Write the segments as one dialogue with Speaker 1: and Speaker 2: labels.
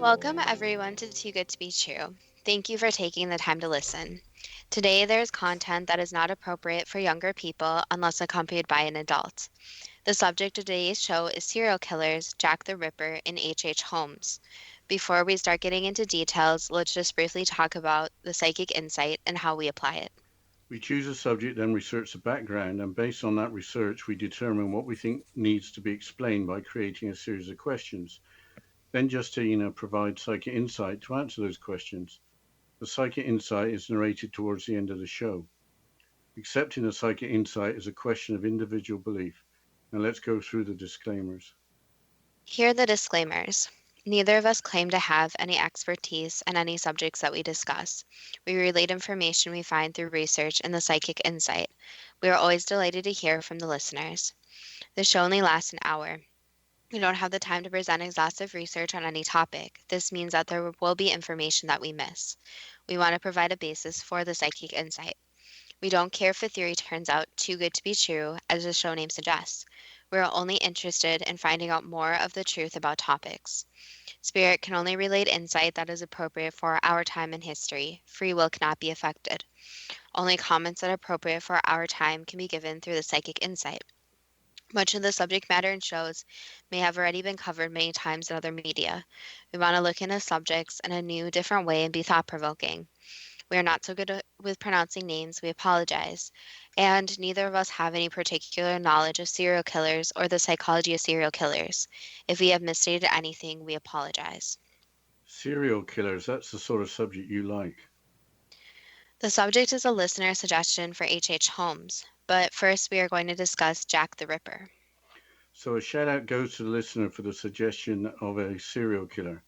Speaker 1: Welcome, everyone, to Too Good to Be True. Thank you for taking the time to listen. Today, there's content that is not appropriate for younger people unless accompanied by an adult. The subject of today's show is serial killers, Jack the Ripper, and H. Holmes. Before we start getting into details, let's just briefly talk about the psychic insight and how we apply it.
Speaker 2: We choose a subject, then research the background, and based on that research, we determine what we think needs to be explained by creating a series of questions. Then Justina provides psychic insight to answer those questions. The psychic insight is narrated towards the end of the show. Accepting a psychic insight is a question of individual belief. Now let's go through the disclaimers.
Speaker 1: Here are the disclaimers. Neither of us claim to have any expertise in any subjects that we discuss. We relate information we find through research and the psychic insight. We are always delighted to hear from the listeners. The show only lasts an hour. We don't have the time to present exhaustive research on any topic. This means that there will be information that we miss. We want to provide a basis for the psychic insight. We don't care if a theory turns out too good to be true, as the show name suggests. We are only interested in finding out more of the truth about topics. Spirit can only relate insight that is appropriate for our time and history. Free will cannot be affected. Only comments that are appropriate for our time can be given through the psychic insight. Much of the subject matter in shows may have already been covered many times in other media. We want to look into subjects in a new, different way and be thought provoking. We are not so good with pronouncing names, we apologize. And neither of us have any particular knowledge of serial killers or the psychology of serial killers. If we have misstated anything, we apologize.
Speaker 2: Serial killers, that's the sort of subject you like.
Speaker 1: The subject is a listener suggestion for H. Holmes, but first we are going to discuss Jack the Ripper.
Speaker 2: So a shout out goes to the listener for the suggestion of a serial killer.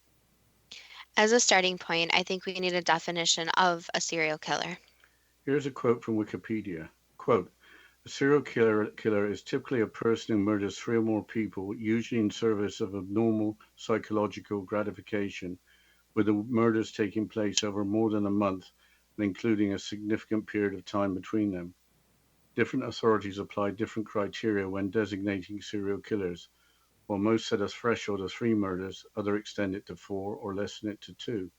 Speaker 1: As a starting point, I think we need a definition of a serial killer.
Speaker 2: Here's a quote from Wikipedia. Quote, a serial killer is typically a person who murders three or more people, usually in service of abnormal psychological gratification, with the murders taking place over more than a month and including a significant period of time between them. Different authorities apply different criteria when designating serial killers. While most set a threshold of three murders, others extend it to four or lessen it to two.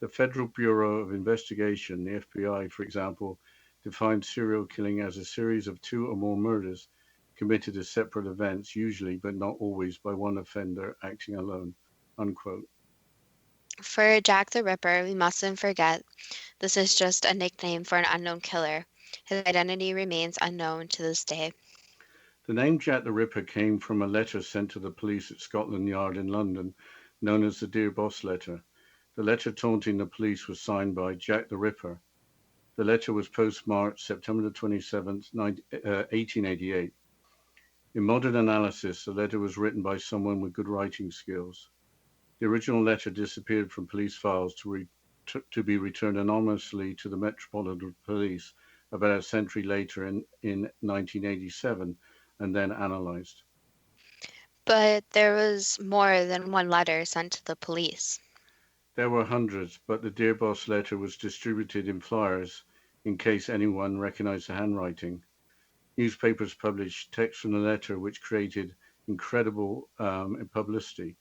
Speaker 2: The Federal Bureau of Investigation, the FBI, for example, defines serial killing as a series of two or more murders committed as separate events, usually but not always by one offender acting alone. Unquote.
Speaker 1: For Jack the Ripper, we mustn't forget this is just a nickname for an unknown killer. His identity remains unknown to this day.
Speaker 2: The name Jack the Ripper came from a letter sent to the police at Scotland Yard in London, known as the Dear Boss letter. The letter taunting the police was signed by Jack the Ripper. The letter was postmarked September 27, 1888. In modern analysis, the letter was written by someone with good writing skills. The original letter disappeared from police files to be returned anonymously to the Metropolitan Police about a century later in 1987 and then analysed.
Speaker 1: But there was more than one letter sent to the police.
Speaker 2: There were hundreds, but the Dear Boss letter was distributed in flyers in case anyone recognized the handwriting. Newspapers published text from the letter, which created incredible publicity.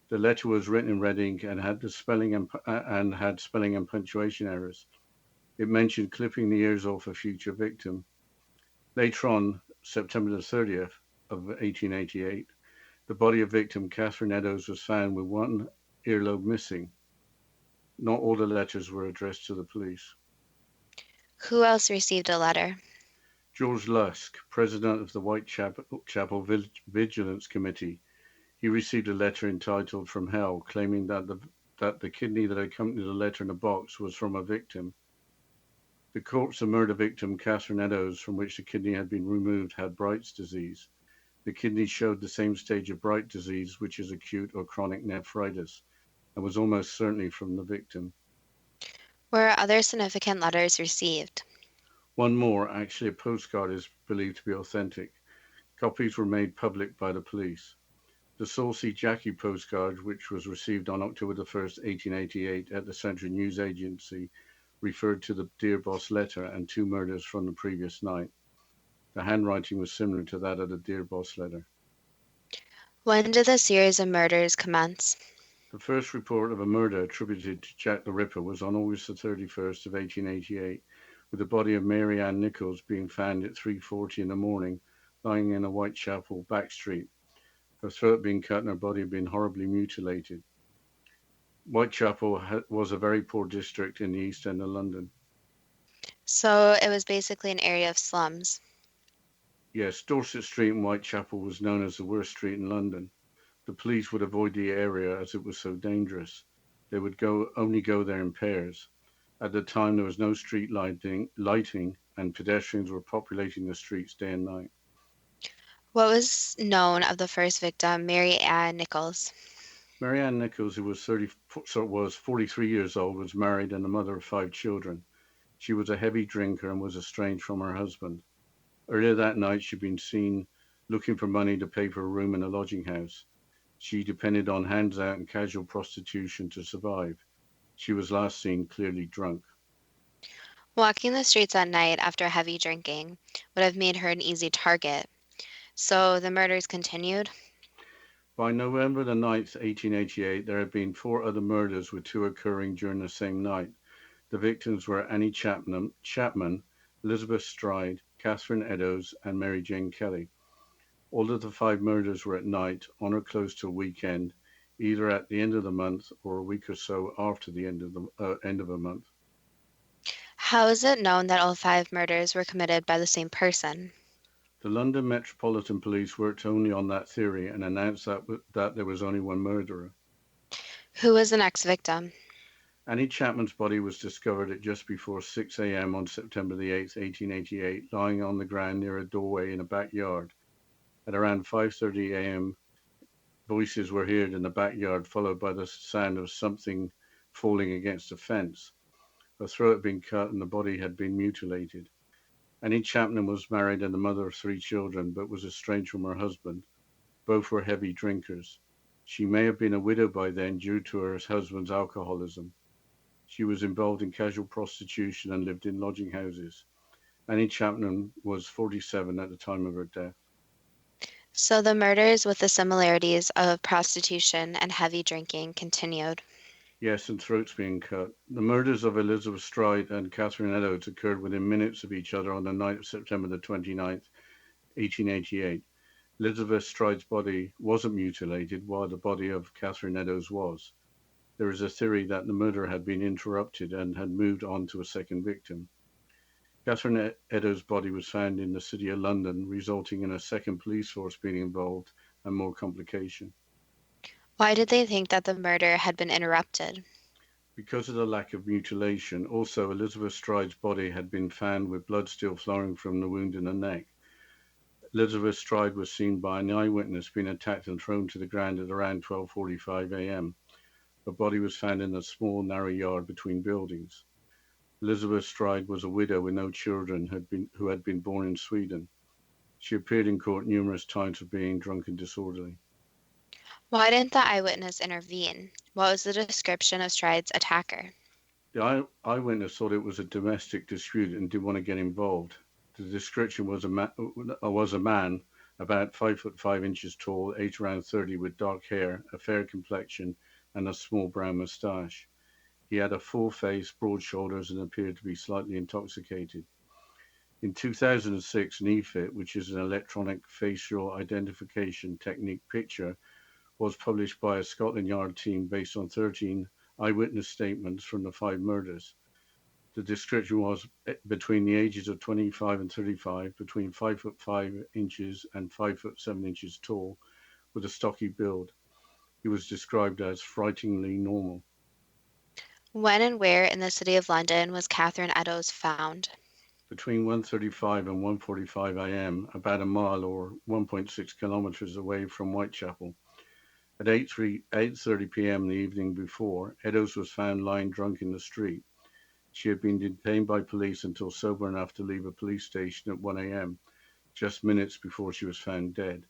Speaker 2: The letter was written in red ink and had spelling and punctuation errors. It mentioned clipping the ears off a future victim. Later on, September the 30th of 1888, the body of victim Catherine Eddowes was found with one earlobe missing. Not all the letters were addressed to the police.
Speaker 1: Who else received a letter?
Speaker 2: George Lusk, president of the Whitechapel Vigilance Committee, he received a letter entitled From Hell, claiming that the kidney that accompanied the letter in a box was from a victim. The corpse of murder victim Catherine Eddowes, from which the kidney had been removed, had Bright's disease. The kidney showed the same stage of Bright disease, which is acute or chronic nephritis, and was almost certainly from the victim.
Speaker 1: Were other significant letters received?
Speaker 2: One more, actually a postcard, is believed to be authentic. Copies were made public by the police. The Saucy Jackie postcard, which was received on October the 1st, 1888 at the Central News Agency, referred to the Dear Boss letter and two murders from the previous night. The handwriting was similar to that of the Dear Boss letter.
Speaker 1: When did the series of murders commence?
Speaker 2: The first report of a murder attributed to Jack the Ripper was on August the 31st of 1888, with the body of Mary Ann Nichols being found at 3:40 in the morning, lying in a Whitechapel back street, her throat being cut and her body being horribly mutilated. Whitechapel was a very poor district in the East End of London.
Speaker 1: So it was basically an area of slums.
Speaker 2: Yes, Dorset Street in Whitechapel was known as the worst street in London. The police would avoid the area as it was so dangerous. They would only go there in pairs. At the time, there was no street lighting, and pedestrians were populating the streets day and night.
Speaker 1: What was known of the first victim, Mary Ann Nichols?
Speaker 2: Marianne Nichols, who was 43 years old, was married and the mother of 5 children. She was a heavy drinker and was estranged from her husband. Earlier that night, she'd been seen looking for money to pay for a room in a lodging house. She depended on hands out and casual prostitution to survive. She was last seen clearly drunk.
Speaker 1: Walking the streets at night after heavy drinking would have made her an easy target. So the murders continued.
Speaker 2: By November the 9th, 1888, there had been 4 other murders, with 2 occurring during the same night. The victims were Annie Chapman, Elizabeth Stride, Catherine Eddowes, and Mary Jane Kelly. All of the 5 murders were at night, on or close to a weekend, either at the end of the month or a week or so after the end of a month.
Speaker 1: How is it known that all five murders were committed by the same person?
Speaker 2: The London Metropolitan Police worked only on that theory and announced that there was only one murderer.
Speaker 1: Who was the next victim?
Speaker 2: Annie Chapman's body was discovered at just before 6 a.m. on September the 8th, 1888, lying on the ground near a doorway in a backyard. At around 5:30 a.m., voices were heard in the backyard, followed by the sound of something falling against a fence. Her throat had been cut and the body had been mutilated. Annie Chapman was married and the mother of 3 children, but was estranged from her husband. Both were heavy drinkers. She may have been a widow by then due to her husband's alcoholism. She was involved in casual prostitution and lived in lodging houses. Annie Chapman was 47 at the time of her death.
Speaker 1: So the murders with the similarities of prostitution and heavy drinking continued.
Speaker 2: Yes, and throats being cut. The murders of Elizabeth Stride and Catherine Eddowes occurred within minutes of each other on the night of September the 29th, 1888. Elizabeth Stride's body wasn't mutilated, while the body of Catherine Eddowes was. There is a theory that the murder had been interrupted and had moved on to a second victim. Catherine Eddowes' body was found in the City of London, resulting in a second police force being involved and more complication.
Speaker 1: Why did they think that the murder had been interrupted?
Speaker 2: Because of the lack of mutilation, also Elizabeth Stride's body had been found with blood still flowing from the wound in the neck. Elizabeth Stride was seen by an eyewitness being attacked and thrown to the ground at around 12:45 a.m. Her body was found in a small, narrow yard between buildings. Elizabeth Stride was a widow with no children who had been born in Sweden. She appeared in court numerous times for being drunk and disorderly.
Speaker 1: Why didn't the eyewitness intervene? What was the description of Stride's attacker?
Speaker 2: The eyewitness thought it was a domestic dispute and didn't want to get involved. The description was a man about 5 foot 5 inches tall, aged around 30, with dark hair, a fair complexion, and a small brown moustache. He had a full face, broad shoulders, and appeared to be slightly intoxicated. In 2006, an EFIT, which is an electronic facial identification technique picture, was published by a Scotland Yard team based on 13 eyewitness statements from the 5 murders. The description was between the ages of 25 and 35, between 5 foot 5 inches and 5 foot 7 inches tall, with a stocky build. He was described as frighteningly normal.
Speaker 1: When and where in the city of London was Catherine Eddowes found?
Speaker 2: Between 1:35 and 1:45 a.m., about a mile or 1.6 kilometers away from Whitechapel. At 8:30 p.m. the evening before, Eddowes was found lying drunk in the street. She had been detained by police until sober enough to leave a police station at 1 a.m., just minutes before she was found dead.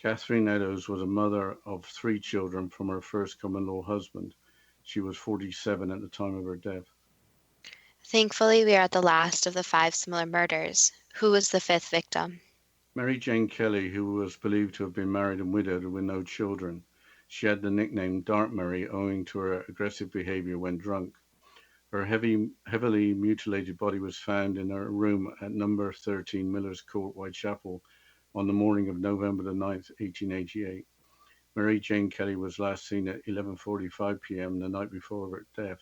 Speaker 2: Catherine Eddowes was a mother of 3 children from her first common-law husband. She was 47 at the time of her death.
Speaker 1: Thankfully, we are at the last of the five similar murders. Who was the fifth victim?
Speaker 2: Mary Jane Kelly, who was believed to have been married and widowed with no children. She had the nickname Dark Mary owing to her aggressive behavior when drunk. Her heavily mutilated body was found in her room at number 13 Miller's Court, Whitechapel, on the morning of November the 9th, 1888. Mary Jane Kelly was last seen at 11:45 p.m. the night before her death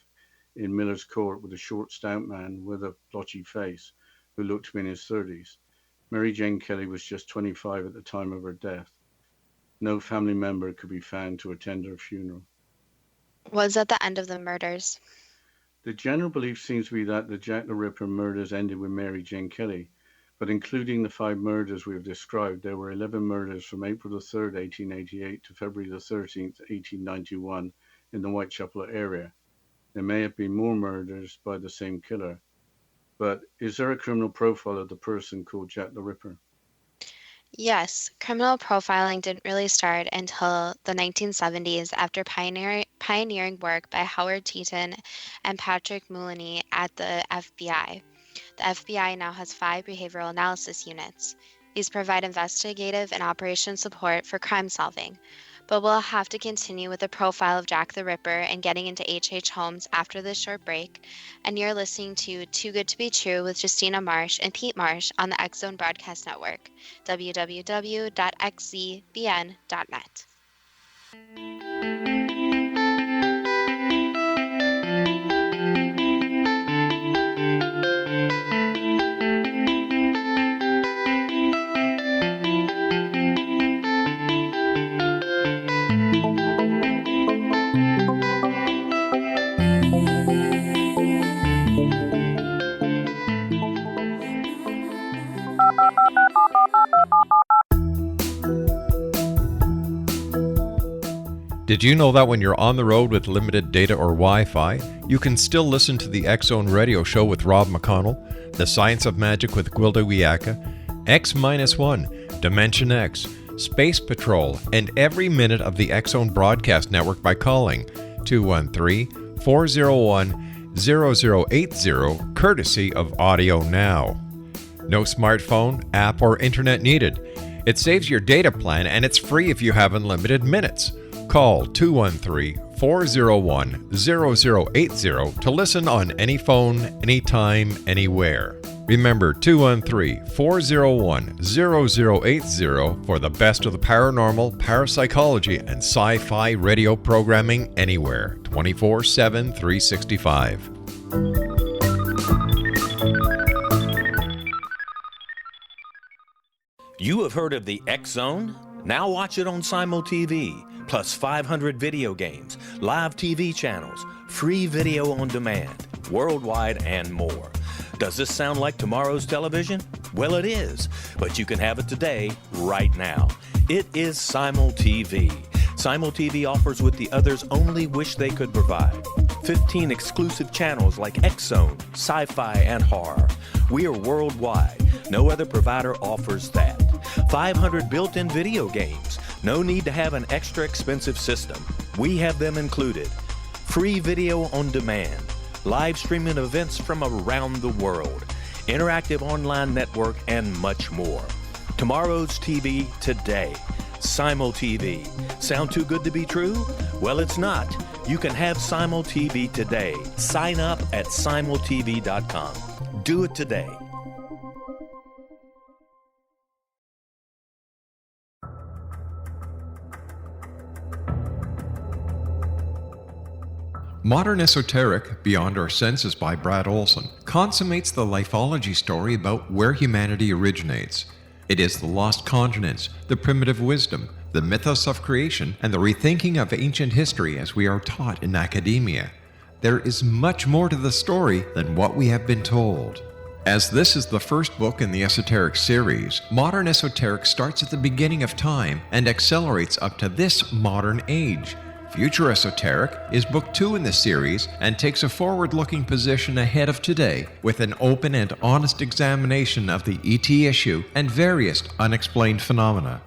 Speaker 2: in Miller's Court with a short, stout man with a blotchy face who looked to be in his 30s. Mary Jane Kelly was just 25 at the time of her death. No family member could be found to attend her funeral.
Speaker 1: Was at the end of the murders.
Speaker 2: The general belief seems to be that the Jack the Ripper murders ended with Mary Jane Kelly, but including the 5 murders we have described, there were 11 murders from April 3rd, 1888 to February 13th, 1891 in the Whitechapel area. There may have been more murders by the same killer, but is there a criminal profile of the person called Jack the Ripper?
Speaker 1: Yes, criminal profiling didn't really start until the 1970s after pioneering work by Howard Teeton and Patrick Mooney at the FBI. The FBI now has 5 behavioral analysis units. These provide investigative and operation support for crime solving. But we'll have to continue with the profile of Jack the Ripper and getting into H.H. Holmes after this short break. And you're listening to Too Good to Be True with Justina Marsh and Pete Marsh on the X Zone Broadcast Network, www.xzbn.net.
Speaker 3: Did you know that when you're on the road with limited data or Wi-Fi, you can still listen to the X Zone Radio Show with Rob McConnell, The Science of Magic with Gwilda Wiyaka, X-1, Dimension X, Space Patrol, and every minute of the X Zone Broadcast Network by calling 213-401-0080, courtesy of Audio Now. No smartphone, app, or internet needed. It saves your data plan and it's free if you have unlimited minutes. Call 213-401-0080 to listen on any phone, anytime, anywhere. Remember 213-401-0080 for the best of the paranormal, parapsychology, and sci-fi radio programming anywhere, 24/7, 365.
Speaker 4: You have heard of the X Zone? Now watch it on Simul TV, plus 500 video games, live TV channels, free video on demand, worldwide, and more. Does this sound like tomorrow's television? Well, it is, but you can have it today, right now. It is Simul TV. Simul TV offers what the others only wish they could provide. 15 exclusive channels like X Zone, sci-fi, and horror. We are worldwide. No other provider offers that. 500 built-in video games. No need to have an extra expensive system. We have them included. Free video on demand. Live streaming events from around the world. Interactive online network, and much more. Tomorrow's TV today. Simul TV. Sound too good to be true? Well, it's not. You can have Simul TV today. Sign up at simultv.com. Do it today.
Speaker 3: Modern Esoteric, Beyond Our Senses by Brad Olson, consummates the lifology story about where humanity originates. It is the lost continents, the primitive wisdom, the mythos of creation, and the rethinking of ancient history as we are taught in academia. There is much more to the story than what we have been told. As this is the first book in the Esoteric series, Modern Esoteric starts at the beginning of time and accelerates up to this modern age. Future Esoteric is book 2 in the series and takes a forward-looking position ahead of today with an open and honest examination of the ET issue and various unexplained phenomena.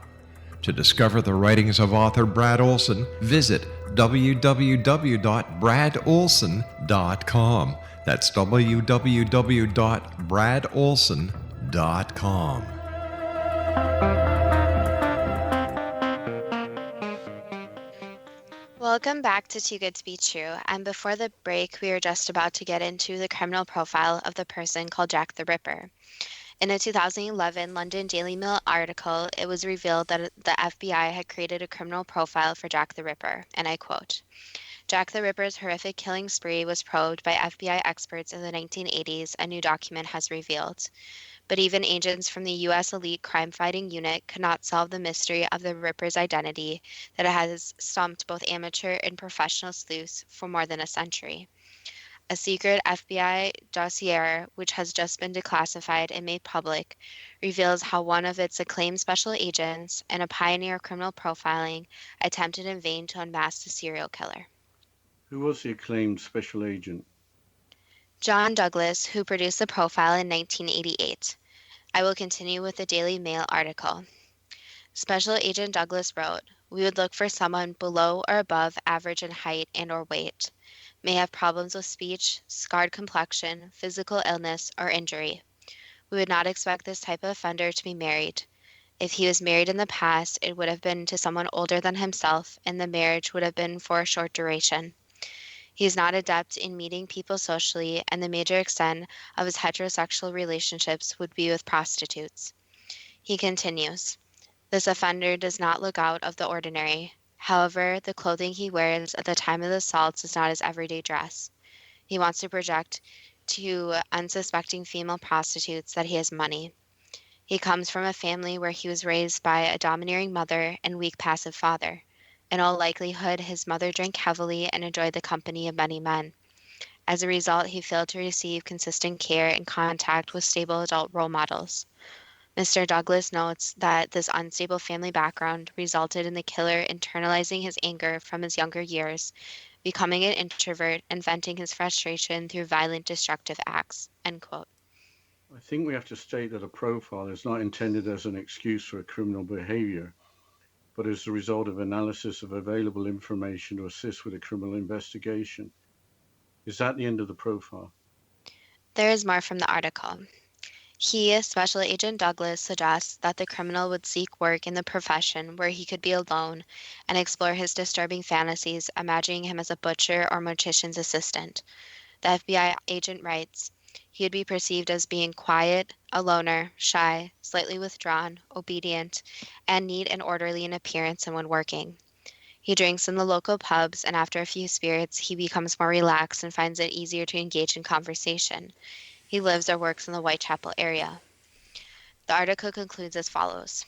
Speaker 3: To discover the writings of author Brad Olson, visit www.bradolson.com. That's www.bradolson.com.
Speaker 1: Welcome back to Too Good to Be True. And before the break, we were just about to get into the criminal profile of the person called Jack the Ripper. In a 2011 London Daily Mail article, it was revealed that the FBI had created a criminal profile for Jack the Ripper, and I quote, Jack the Ripper's horrific killing spree was probed by FBI experts in the 1980s, a new document has revealed. But even agents from the U.S. elite crime fighting unit could not solve the mystery of the Ripper's identity that has stumped both amateur and professional sleuths for more than a century. A secret FBI dossier, which has just been declassified and made public, reveals how one of its acclaimed special agents and a pioneer of criminal profiling attempted in vain to unmask the serial killer.
Speaker 2: Who was the acclaimed special agent?
Speaker 1: John Douglas, who produced the profile in 1988. I will continue with the Daily Mail article. Special Agent Douglas wrote, "We would look for someone below or above average in height and or weight, may have problems with speech, scarred complexion, physical illness, or injury. We would not expect this type of offender to be married. If he was married in the past, it would have been to someone older than himself, and the marriage would have been for a short duration. He is not adept in meeting people socially, and the major extent of his heterosexual relationships would be with prostitutes." He continues, "This offender does not look out of the ordinary. However, the clothing he wears at the time of the assaults is not his everyday dress. He wants to project to unsuspecting female prostitutes that he has money. He comes from a family where he was raised by a domineering mother and weak passive father. In all likelihood, his mother drank heavily and enjoyed the company of many men. As a result, he failed to receive consistent care and contact with stable adult role models. Mr. Douglas notes that this unstable family background resulted in the killer internalizing his anger from his younger years, becoming an introvert, and venting his frustration through violent, destructive acts." End quote.
Speaker 2: I think we have to state that a profile is not intended as an excuse for criminal behavior, but is the result of analysis of available information to assist with a criminal investigation. Is that the end of the profile?
Speaker 1: There is more from the article. He, Special Agent Douglas, suggests that the criminal would seek work in the profession where he could be alone and explore his disturbing fantasies, imagining him as a butcher or mortician's assistant. The FBI agent writes, "He would be perceived as being quiet, a loner, shy, slightly withdrawn, obedient, and neat and orderly in appearance and when working. He drinks in the local pubs, and after a few spirits, he becomes more relaxed and finds it easier to engage in conversation. He lives or works in the Whitechapel area." The article concludes as follows.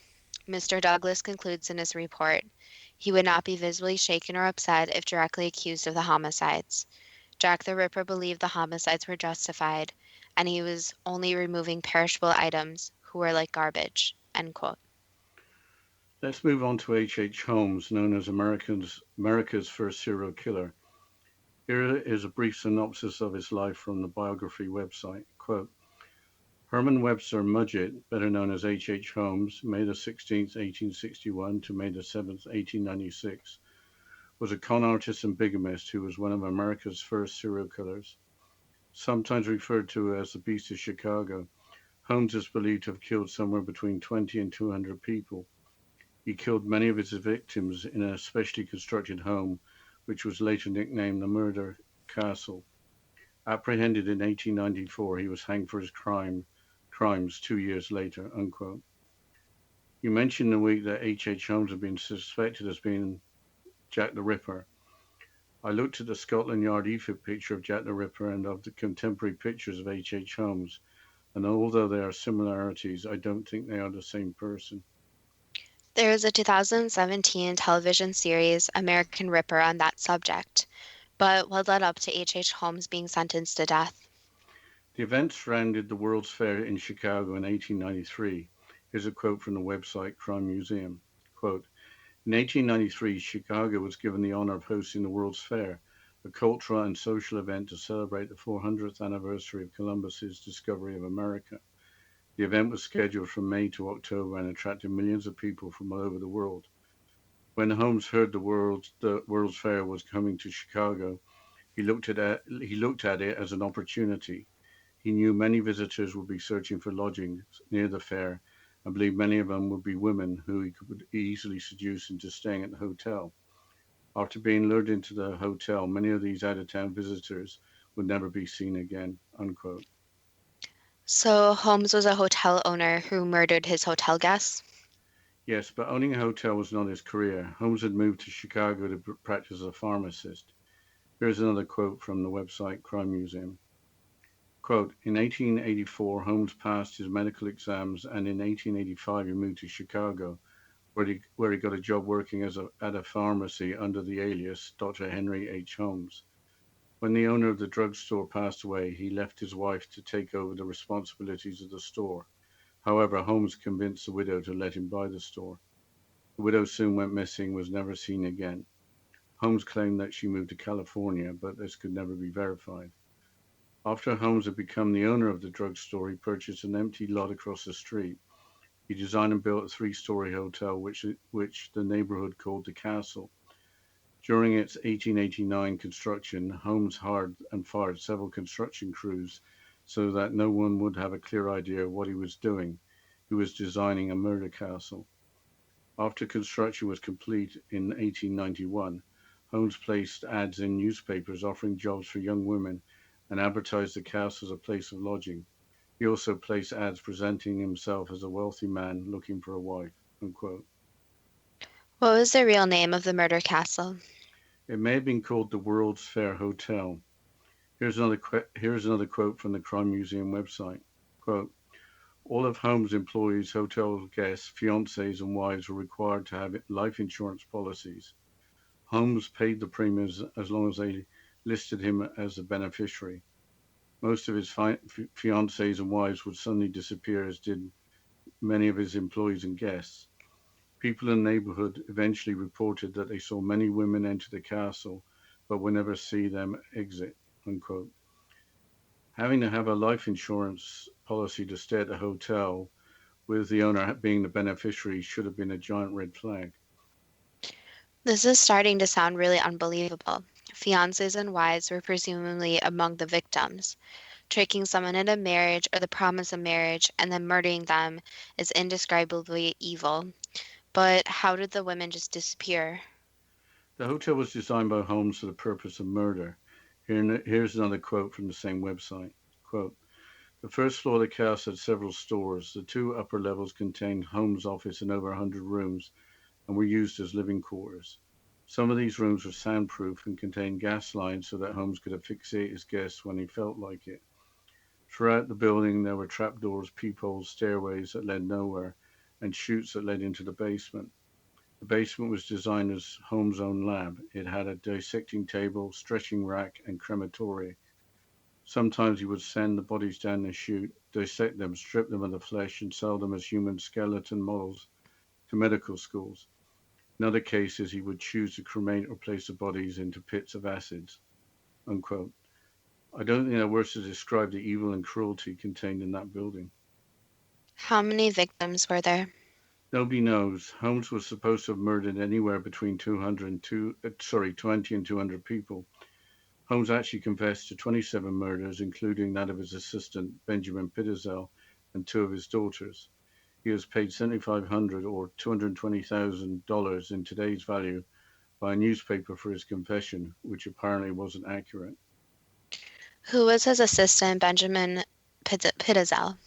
Speaker 1: Mr. Douglas concludes in his report, "He would not be visibly shaken or upset if directly accused of the homicides. Jack the Ripper believed the homicides were justified, and he was only removing perishable items who were like garbage." End quote.
Speaker 2: Let's move on to H. Holmes, known as America's first serial killer. Here is a brief synopsis of his life from the biography website. Quote, Herman Webster Mudgett, better known as H. Holmes, May the 16th, 1861 to May the 7th, 1896, was a con artist and bigamist who was one of America's first serial killers. Sometimes referred to as the Beast of Chicago, Holmes is believed to have killed somewhere between 20 and 200 people. He killed many of his victims in a specially constructed home, which was later nicknamed the Murder Castle. Apprehended in 1894, he was hanged for his crimes 2 years later. Unquote. You mentioned the week that H. Holmes had been suspected as being Jack the Ripper. I looked at the Scotland Yard EFIP picture of Jack the Ripper and of the contemporary pictures of H. Holmes, and although there are similarities, I don't think they are the same person.
Speaker 1: There is a 2017 television series, American Ripper, on that subject. But what led up to H. Holmes being sentenced to death?
Speaker 2: The events surrounded the World's Fair in Chicago in 1893. Here's a quote from the website Crime Museum. Quote, in 1893, Chicago was given the honor of hosting the World's Fair, a cultural and social event to celebrate the 400th anniversary of Columbus's discovery of America. The event was scheduled from May to October and attracted millions of people from all over the world. When Holmes heard the World's Fair was coming to Chicago, he looked at it as an opportunity. He knew many visitors would be searching for lodgings near the fair and believed many of them would be women who he could easily seduce into staying at the hotel. After being lured into the hotel, many of these out-of-town visitors would never be seen again, unquote.
Speaker 1: So Holmes was a hotel owner who murdered his hotel guests.
Speaker 2: Yes, but owning a hotel was not his career. Holmes had moved to Chicago to practice as a pharmacist. Here's another quote from the website Crime Museum. Quote, in 1884, Holmes passed his medical exams, and in 1885 he moved to Chicago, where he got a job working at a pharmacy under the alias Dr. Henry H. Holmes. When the owner of the drugstore passed away, he left his wife to take over the responsibilities of the store. However, Holmes convinced the widow to let him buy the store. The widow soon went missing and was never seen again. Holmes claimed that she moved to California, but this could never be verified. After Holmes had become the owner of the drugstore, he purchased an empty lot across the street. He designed and built a three-story hotel, which the neighborhood called the Castle. During its 1889 construction, Holmes hired and fired several construction crews so that no one would have a clear idea of what he was doing. He was designing a murder castle. After construction was complete in 1891, Holmes placed ads in newspapers offering jobs for young women and advertised the castle as a place of lodging. He also placed ads presenting himself as a wealthy man looking for a wife. Unquote.
Speaker 1: What was the real name of the murder castle?
Speaker 2: It may have been called the World's Fair Hotel. Here's another quote from the Crime Museum website. Quote, all of Holmes' employees, hotel guests, fiancés, and wives were required to have life insurance policies. Holmes paid the premiums as long as they listed him as a beneficiary. Most of his fiancés and wives would suddenly disappear, as did many of his employees and guests. People in the neighborhood eventually reported that they saw many women enter the castle, but would never see them exit. Unquote. Having to have a life insurance policy to stay at a hotel with the owner being the beneficiary should have been a giant red flag.
Speaker 1: This is starting to sound really unbelievable. Fiancés and wives were presumably among the victims. Tricking someone into marriage or the promise of marriage and then murdering them is indescribably evil. But how did the women just disappear?
Speaker 2: The hotel was designed by Holmes for the purpose of murder. Here's another quote from the same website. Quote, the first floor of the castle had several stores. The two upper levels contained Holmes' office and over 100 rooms and were used as living quarters. Some of these rooms were soundproof and contained gas lines so that Holmes could asphyxiate his guests when he felt like it. Throughout the building, there were trapdoors, peepholes, stairways that led nowhere, and chutes that led into the basement. The basement was designed as Holmes' own lab. It had a dissecting table, stretching rack, and crematory. Sometimes he would send the bodies down the chute, dissect them, strip them of the flesh, and sell them as human skeleton models to medical schools. In other cases, he would choose to cremate or place the bodies into pits of acids. Unquote. I don't think there are words to describe the evil and cruelty contained in that building.
Speaker 1: How many victims were there?
Speaker 2: Nobody knows. Holmes was supposed to have murdered anywhere between 20 and 200 people. Holmes actually confessed to 27 murders, including that of his assistant, Benjamin Pitezel, and two of his daughters. He was paid $7,500 or $220,000 in today's value by a newspaper for his confession, which apparently wasn't accurate.
Speaker 1: Who was his assistant, Benjamin Pitezel?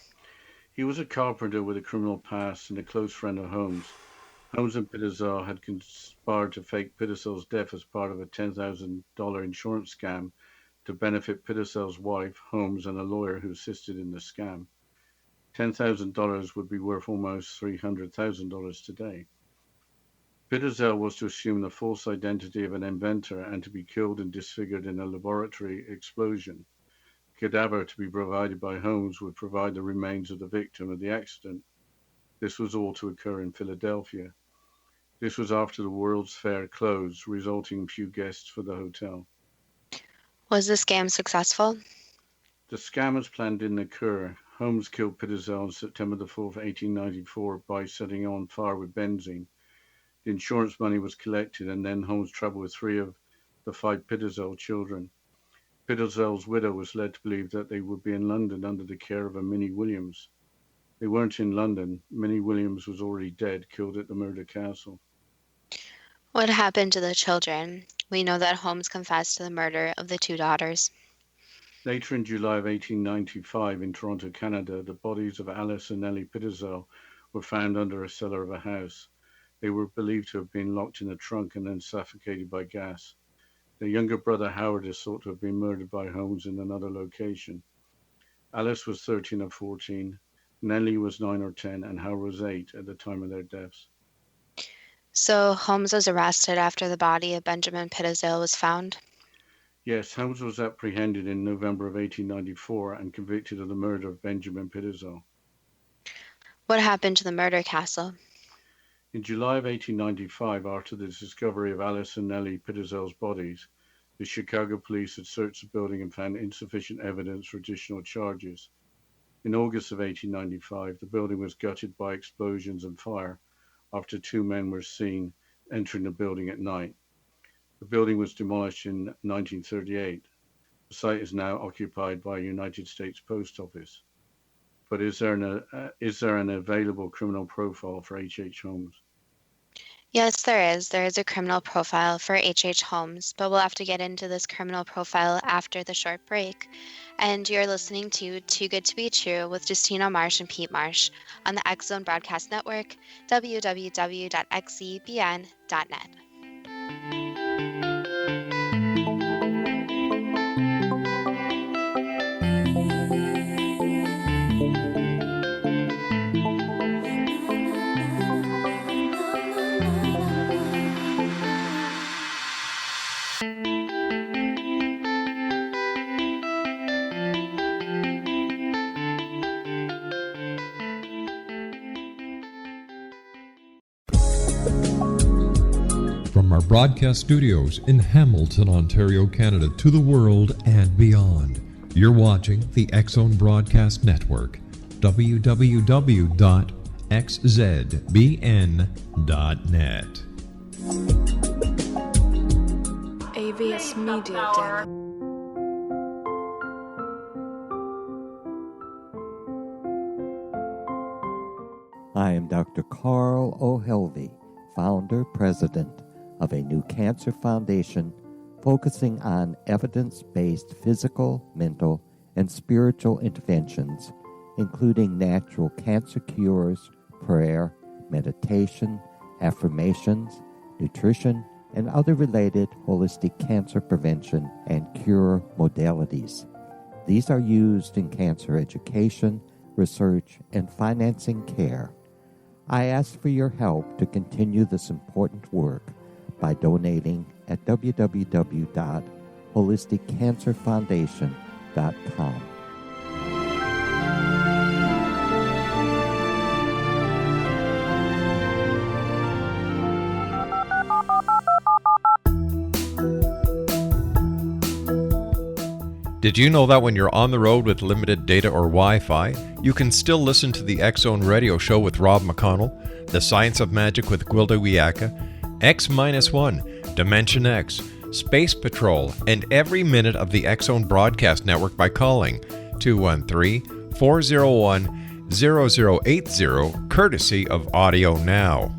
Speaker 2: He was a carpenter with a criminal past and a close friend of Holmes. Holmes and Pitezel had conspired to fake Pitezel's death as part of a $10,000 insurance scam to benefit Pitezel's wife, Holmes, and a lawyer who assisted in the scam. $10,000 would be worth almost $300,000 today. Pitezel was to assume the false identity of an inventor and to be killed and disfigured in a laboratory explosion. The cadaver to be provided by Holmes would provide the remains of the victim of the accident. This was all to occur in Philadelphia. This was after the World's Fair closed, resulting in few guests for the hotel.
Speaker 1: Was the scam successful?
Speaker 2: The scam as planned didn't occur. Holmes killed Pitezel on September the 4th, 1894 by setting on fire with benzene. The insurance money was collected and then Holmes traveled with three of the five Pitezel children. Pitezel's widow was led to believe that they would be in London under the care of a Minnie Williams. They weren't in London. Minnie Williams was already dead, killed at the murder castle.
Speaker 1: What happened to the children? We know that Holmes confessed to the murder of the two daughters.
Speaker 2: Later in July of 1895 in Toronto, Canada, the bodies of Alice and Nellie Pitterzel were found under a cellar of a house. They were believed to have been locked in a trunk and then suffocated by gas. Their younger brother Howard is thought to have been murdered by Holmes in another location. Alice was 13 or 14, Nellie was 9 or 10, and Howard was 8 at the time of their deaths.
Speaker 1: So Holmes was arrested after the body of Benjamin Pitterzel was found.
Speaker 2: Yes, Holmes was apprehended in November of 1894 and convicted of the murder of Benjamin Pitterzel.
Speaker 1: What happened to the murder castle?
Speaker 2: In July of 1895, after the discovery of Alice and Nellie Pitterzel's bodies, the Chicago police had searched the building and found insufficient evidence for additional charges. In August of 1895, the building was gutted by explosions and fire after two men were seen entering the building at night. The building was demolished in 1938. The site is now occupied by a United States Post Office. But is there an available criminal profile for H.H. Holmes?
Speaker 1: Yes, there is. There is a criminal profile for H.H. Holmes, but we'll have to get into this criminal profile after the short break. And you're listening to Too Good to Be True with Justino Marsh and Pete Marsh on the X Zone Broadcast Network, www.xzbn.net.
Speaker 3: From our broadcast studios in Hamilton, Ontario, Canada, to the world and beyond, you're watching the X Zone Broadcast Network, www.xzbn.net.
Speaker 5: AVS Media Den.
Speaker 6: I am Dr. Carl O'Helvey, founder, president of a new cancer foundation focusing on evidence-based physical, mental, and spiritual interventions, including natural cancer cures, prayer, meditation, affirmations, nutrition, and other related holistic cancer prevention and cure modalities. These are used in cancer education, research, and financing care. I ask for your help to continue this important work by donating at www.holisticcancerfoundation.com.
Speaker 3: Did you know that when you're on the road with limited data or Wi-Fi, you can still listen to the X Zone Radio Show with Rob McConnell, The Science of Magic with Gwilda Wiyaka, X-1, Dimension X, Space Patrol, and every minute of the X Zone Broadcast Network by calling 213-401-0080, courtesy of Audio Now.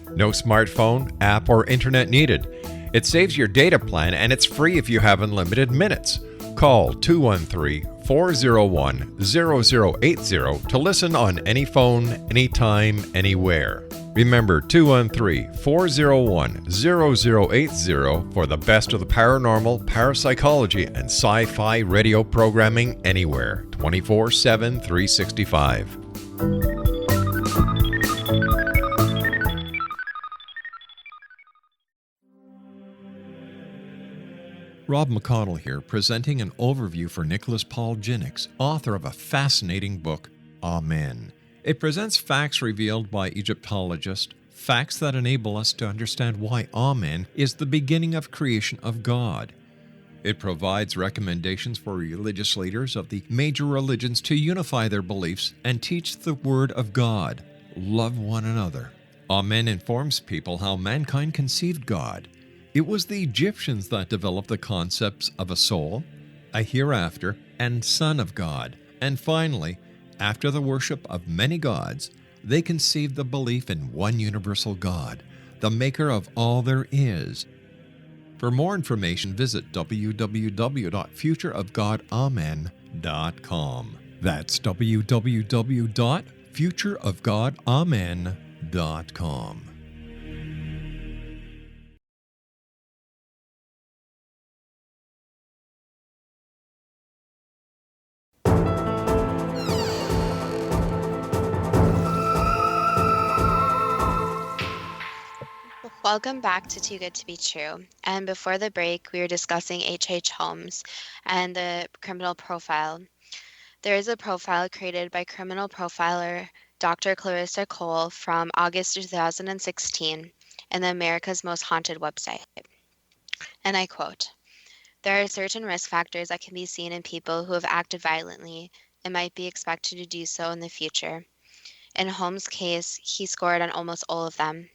Speaker 3: No smartphone, app, or internet needed. It saves your data plan and it's free if you have unlimited minutes. Call 213-401-0080 to listen on any phone, anytime, anywhere. Remember 213-401-0080 for the best of the paranormal, parapsychology, and sci-fi radio programming anywhere, 24/7, 365. Rob McConnell here, presenting an overview for Nicholas Paul Jennings, author of a fascinating book, Amen. It presents facts revealed by Egyptologists, facts that enable us to understand why Amen is the beginning of creation of God. It provides recommendations for religious leaders of the major religions to unify their beliefs and teach the Word of God. Love one another. Amen informs people how mankind conceived God. It was the Egyptians that developed the concepts of a soul, a hereafter, and Son of God. And finally, after the worship of many gods, they conceived the belief in one universal God, the maker of all there is. For more information, visit www.futureofgodamen.com. That's www.futureofgodamen.com.
Speaker 1: Welcome back to Too Good to Be True. And before the break, we were discussing H.H. Holmes and the criminal profile. There is a profile created by criminal profiler Dr. Clarissa Cole from August 2016 in the America's Most Haunted website. And I quote, "There are certain risk factors that can be seen in people who have acted violently and might be expected to do so in the future. In Holmes' case, he scored on almost all of them.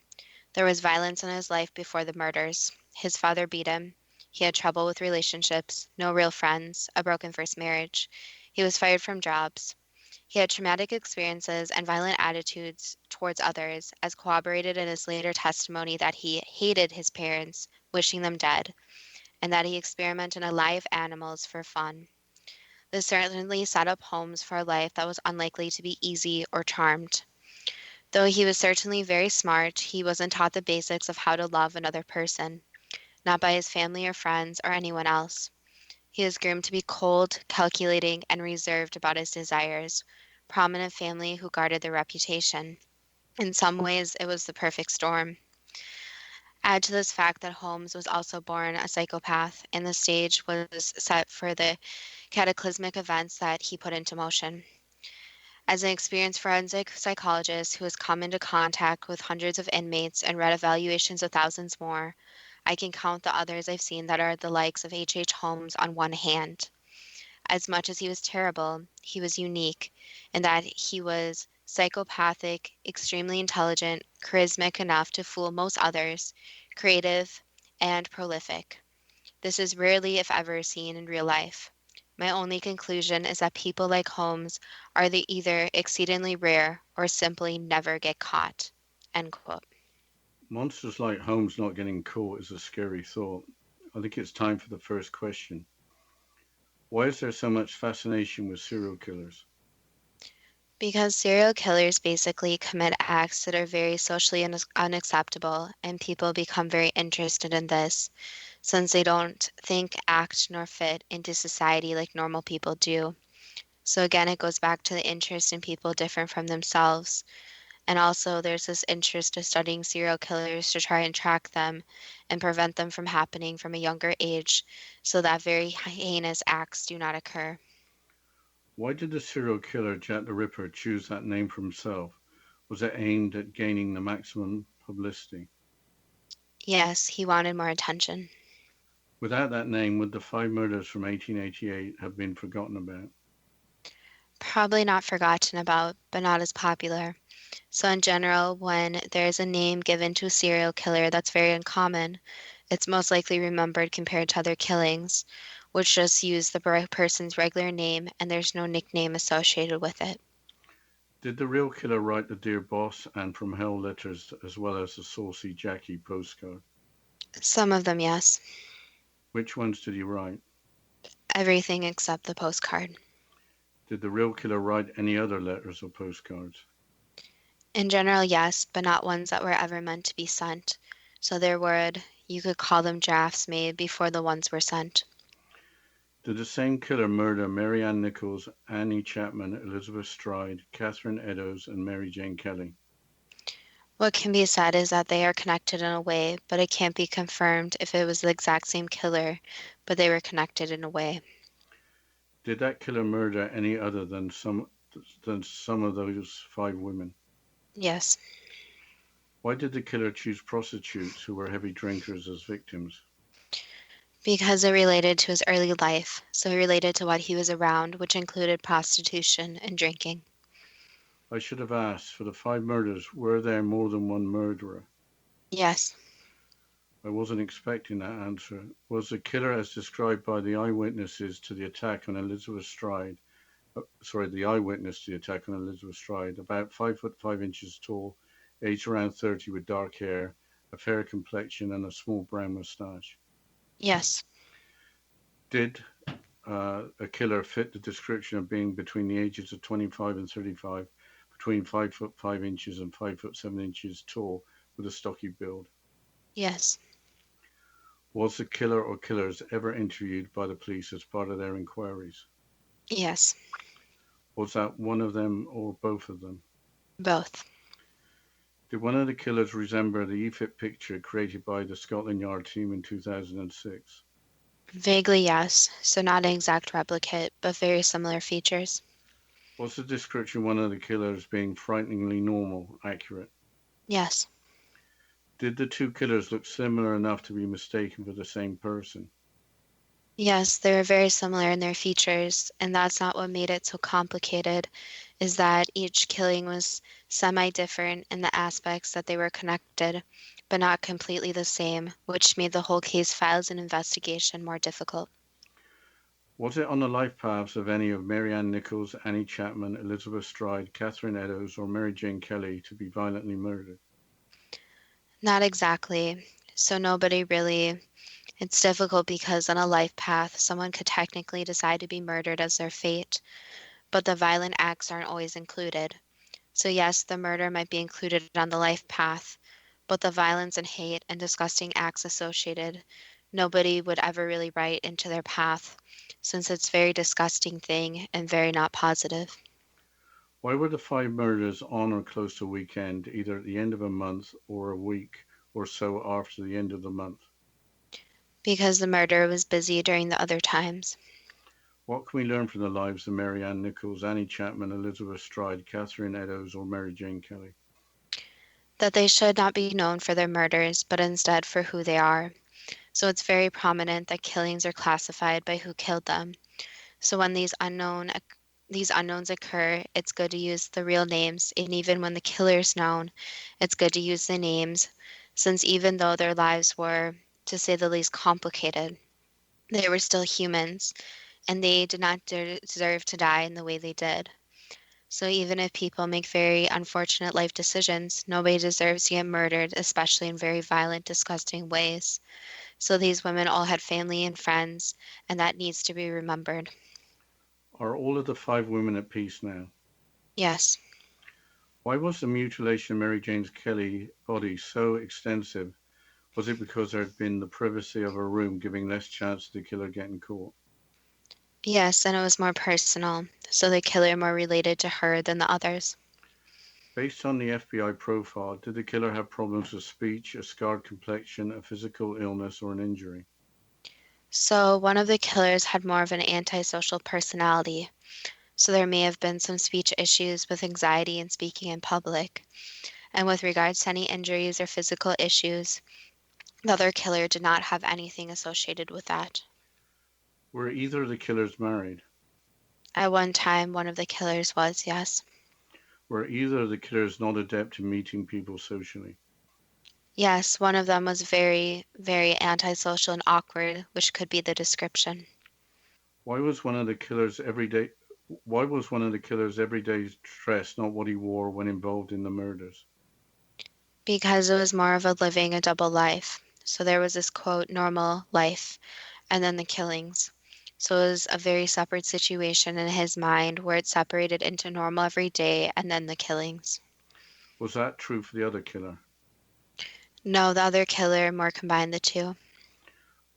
Speaker 1: There was violence in his life before the murders. His father beat him. He had trouble with relationships, no real friends, a broken first marriage. He was fired from jobs. He had traumatic experiences and violent attitudes towards others, as corroborated in his later testimony that he hated his parents, wishing them dead, and that he experimented on live animals for fun. This certainly set up Holmes for a life that was unlikely to be easy or charmed. Though he was certainly very smart, he wasn't taught the basics of how to love another person, not by his family or friends or anyone else. He was groomed to be cold, calculating, and reserved about his desires. Prominent family who guarded their reputation. In some ways, it was the perfect storm. Add to this fact that Holmes was also born a psychopath, and the stage was set for the cataclysmic events that he put into motion. As an experienced forensic psychologist who has come into contact with hundreds of inmates and read evaluations of thousands more, I can count the others I've seen that are the likes of H.H. Holmes on one hand. As much as he was terrible, he was unique in that he was psychopathic, extremely intelligent, charismatic enough to fool most others, creative, and prolific. This is rarely, if ever, seen in real life. My only conclusion is that people like Holmes are either exceedingly rare or simply never get caught. End quote.
Speaker 2: Monsters like Holmes not getting caught is a scary thought. I think it's time for the first question. Why is there so much fascination with serial killers?
Speaker 1: Because serial killers basically commit acts that are very socially unacceptable, and people become very interested in this since they don't think, act, nor fit into society like normal people do. So again, it goes back to the interest in people different from themselves. And also, there's this interest of studying serial killers to try and track them and prevent them from happening from a younger age so that very heinous acts do not occur.
Speaker 2: Why did the serial killer Jack the Ripper choose that name for himself? Was it aimed at gaining the maximum publicity?
Speaker 1: Yes, he wanted more attention.
Speaker 2: Without that name, would the five murders from 1888 have been forgotten about?
Speaker 1: Probably not forgotten about, but not as popular. So, in general, when there's a name given to a serial killer that's very uncommon, it's most likely remembered compared to other killings, which just use the person's regular name and there's no nickname associated with it.
Speaker 2: Did the real killer write the Dear Boss and From Hell letters as well as the Saucy Jackie postcard?
Speaker 1: Some of them, yes.
Speaker 2: Which ones did he write?
Speaker 1: Everything except the postcard.
Speaker 2: Did the real killer write any other letters or postcards?
Speaker 1: In general, yes, but not ones that were ever meant to be sent. So you could call them drafts made before the ones were sent.
Speaker 2: Did the same killer murder Mary Ann Nichols, Annie Chapman, Elizabeth Stride, Catherine Eddowes, and Mary Jane Kelly?
Speaker 1: What can be said is that they are connected in a way, but it can't be confirmed if it was the exact same killer, but they were connected in a way.
Speaker 2: Did that killer murder any other than some of those five women?
Speaker 1: Yes,
Speaker 2: Why did the killer choose prostitutes who were heavy drinkers as victims?
Speaker 1: because it related to his early life, so it related to what he was around, which included prostitution and drinking.
Speaker 2: I should have asked, for the five murders, were there more than one murderer?
Speaker 1: Yes,
Speaker 2: I wasn't expecting that answer. Was the killer as described by the eyewitnesses to the attack on Elizabeth Stride, the eyewitness to the attack on Elizabeth Stride, about 5 foot 5 inches tall, aged around 30 with dark hair, a fair complexion, and a small brown mustache.
Speaker 1: Yes.
Speaker 2: Did a killer fit the description of being between the ages of 25 and 35, between 5 foot 5 inches and 5 foot 7 inches tall, with a stocky build?
Speaker 1: Yes.
Speaker 2: Was the killer or killers ever interviewed by the police as part of their inquiries?
Speaker 1: Yes.
Speaker 2: Was that one of them or both of them?
Speaker 1: Both.
Speaker 2: Did one of the killers resemble the EFIT picture created by the Scotland Yard team in 2006?
Speaker 1: Vaguely, yes. So not an exact replicate, but very similar features.
Speaker 2: Was the description one of the killers being frighteningly normal accurate?
Speaker 1: Yes.
Speaker 2: Did the two killers look similar enough to be mistaken for the same person?
Speaker 1: Yes, they were very similar in their features, and that's not what made it so complicated, is that each killing was semi-different in the aspects that they were connected, but not completely the same, which made the whole case files and investigation more difficult.
Speaker 2: Was it on the life paths of any of Mary Ann Nichols, Annie Chapman, Elizabeth Stride, Catherine Eddowes, or Mary Jane Kelly to be violently murdered?
Speaker 1: Not exactly. So nobody really, it's difficult because on a life path, someone could technically decide to be murdered as their fate, but the violent acts aren't always included. So yes, the murder might be included on the life path, but the violence and hate and disgusting acts associated, nobody would ever really write into their path, since it's very disgusting thing and very not positive.
Speaker 2: Why were the five murders on or close to weekend, either at the end of a month or a week or so after the end of the month?
Speaker 1: Because the murderer was busy during the other times.
Speaker 2: What can we learn from the lives of Mary Ann Nichols, Annie Chapman, Elizabeth Stride, Catherine Eddowes, or Mary Jane Kelly?
Speaker 1: That they should not be known for their murders, but instead for who they are. So it's very prominent that killings are classified by who killed them. So when these unknowns occur, it's good to use the real names, and even when the killer's known, it's good to use the names, since even though their lives were, to say the least, complicated, they were still humans, and they did not deserve to die in the way they did. So even if people make very unfortunate life decisions, nobody deserves to get murdered, especially in very violent, disgusting ways. So these women all had family and friends, and that needs to be remembered.
Speaker 2: Are all of the five women at peace now?
Speaker 1: Yes.
Speaker 2: Why was the mutilation of Mary Jane Kelly's body so extensive? Was it because there had been the privacy of her room giving less chance of the killer getting caught?
Speaker 1: Yes, and it was more personal, so the killer more related to her than the others.
Speaker 2: Based on the FBI profile, did the killer have problems with speech, a scarred complexion, a physical illness, or an injury?
Speaker 1: So one of the killers had more of an antisocial personality, so there may have been some speech issues with anxiety and speaking in public. And with regards to any injuries or physical issues, the other killer did not have anything associated with that.
Speaker 2: Were either of the killers married?
Speaker 1: At one time, one of the killers was, yes.
Speaker 2: Were either of the killers not adept in meeting people socially?
Speaker 1: Yes, one of them was very, very antisocial and awkward, which could be the description.
Speaker 2: Why was one of the killers everyday why was one of the killer's everyday dress not what he wore when involved in the murders?
Speaker 1: Because it was more of a living a double life. So there was this quote, normal life, and then the killings. So it was a very separate situation in his mind where it separated into normal every day and then the killings.
Speaker 2: Was that true for the other killer?
Speaker 1: No, the other killer more combined the two.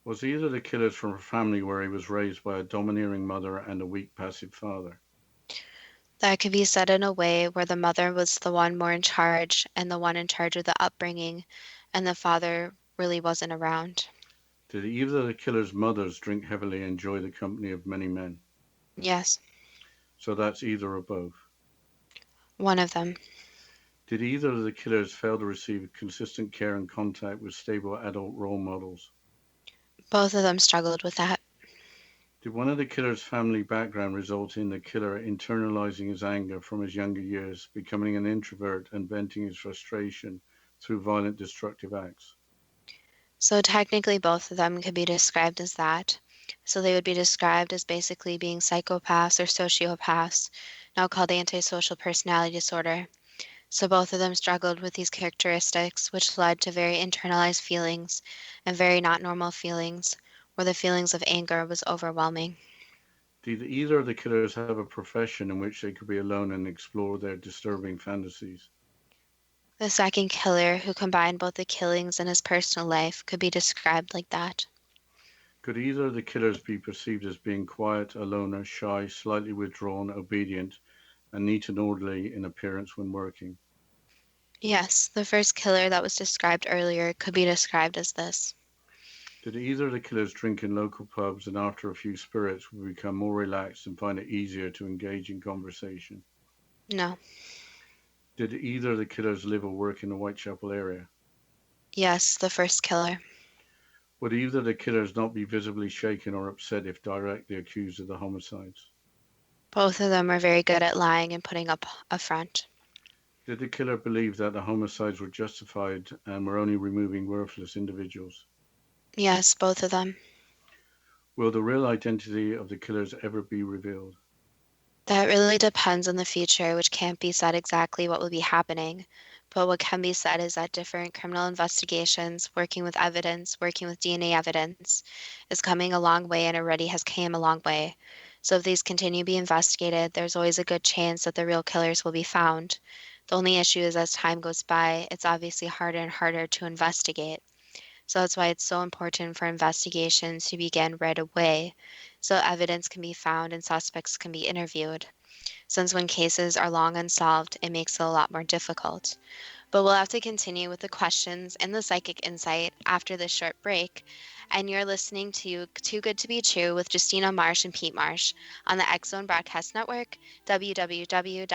Speaker 2: Was either of the killers from a family where he was raised by a domineering mother and a weak, passive father?
Speaker 1: That could be said in a way where the mother was the one more in charge and the one in charge of the upbringing, and the father really wasn't around.
Speaker 2: Did either of the killer's mothers drink heavily and enjoy the company of many men?
Speaker 1: Yes,
Speaker 2: So that's either or both.
Speaker 1: one of them.
Speaker 2: Did either of the killers fail to receive consistent care and contact with stable adult role models?
Speaker 1: Both of them struggled with that.
Speaker 2: Did one of the killer's family background result in the killer internalizing his anger from his younger years, becoming an introvert and venting his frustration through violent, destructive acts?
Speaker 1: So technically, both of them could be described as that. So they would be described as basically being psychopaths or sociopaths, now called antisocial personality disorder. So both of them struggled with these characteristics, which led to very internalized feelings and very not normal feelings, where the feelings of anger was overwhelming.
Speaker 2: Did either of the killers have a profession in which they could be alone and explore their disturbing fantasies?
Speaker 1: The second killer, who combined both the killings and his personal life, could be described like that.
Speaker 2: Could either of the killers be perceived as being quiet, a loner, shy, slightly withdrawn, obedient, and neat and orderly in appearance when working?
Speaker 1: Yes, the first killer that was described earlier could be described as this.
Speaker 2: Did either of the killers drink in local pubs and after a few spirits would become more relaxed and find it easier to engage in conversation?
Speaker 1: No.
Speaker 2: Did either of the killers live or work in the Whitechapel area?
Speaker 1: Yes, the first killer.
Speaker 2: Would either of the killers not be visibly shaken or upset if directly accused of the homicides?
Speaker 1: Both of them are very good at lying and putting up a front.
Speaker 2: Did the killer believe that the homicides were justified and were only removing worthless individuals?
Speaker 1: Yes, both of them.
Speaker 2: Will the real identity of the killers ever be revealed?
Speaker 1: That really depends on the future, which can't be said exactly what will be happening. But what can be said is that different criminal investigations, working with evidence, working with DNA evidence, is coming a long way and already has came a long way. So if these continue to be investigated, there's always a good chance that the real killers will be found. The only issue is as time goes by, it's obviously harder and harder to investigate. So that's why it's so important for investigations to begin right away, so evidence can be found and suspects can be interviewed. Since when cases are long unsolved, it makes it a lot more difficult. But we'll have to continue with the questions and the psychic insight after this short break. And you're listening to Too Good to Be True with Justina Marsh and Pete Marsh on the X Zone Broadcast Network, www.xzbn.net.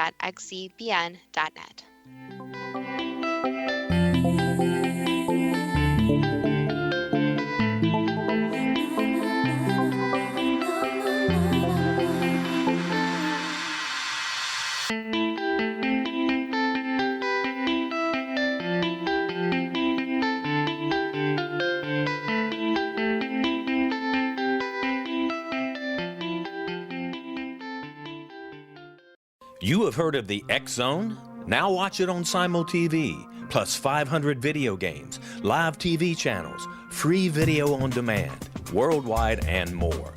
Speaker 4: You have heard of the X Zone? Now watch it on Simul TV, plus 500 video games, live TV channels, free video on demand, worldwide, and more.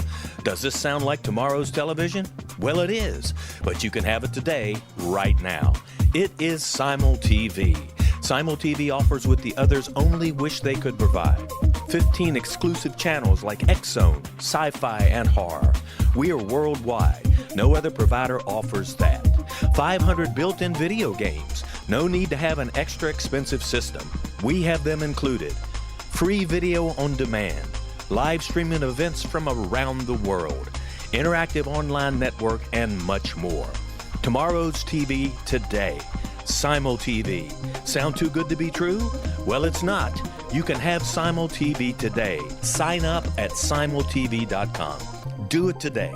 Speaker 4: Does this sound like tomorrow's television? Well, it is, but you can have it today, right now. It is Simul TV. Simul TV offers what the others only wish they could provide. 15 exclusive channels like X Zone, Sci-Fi, and Horror. We are worldwide. No other provider offers that. 500 built-in video games. No need to have an extra expensive system. We have them included. Free video on demand. Live streaming events from around the world. Interactive online network, and much more. Tomorrow's TV today. Simul TV. Sound too good to be true? Well, it's not. You can have Simul TV today. Sign up at simultv.com. Do it today.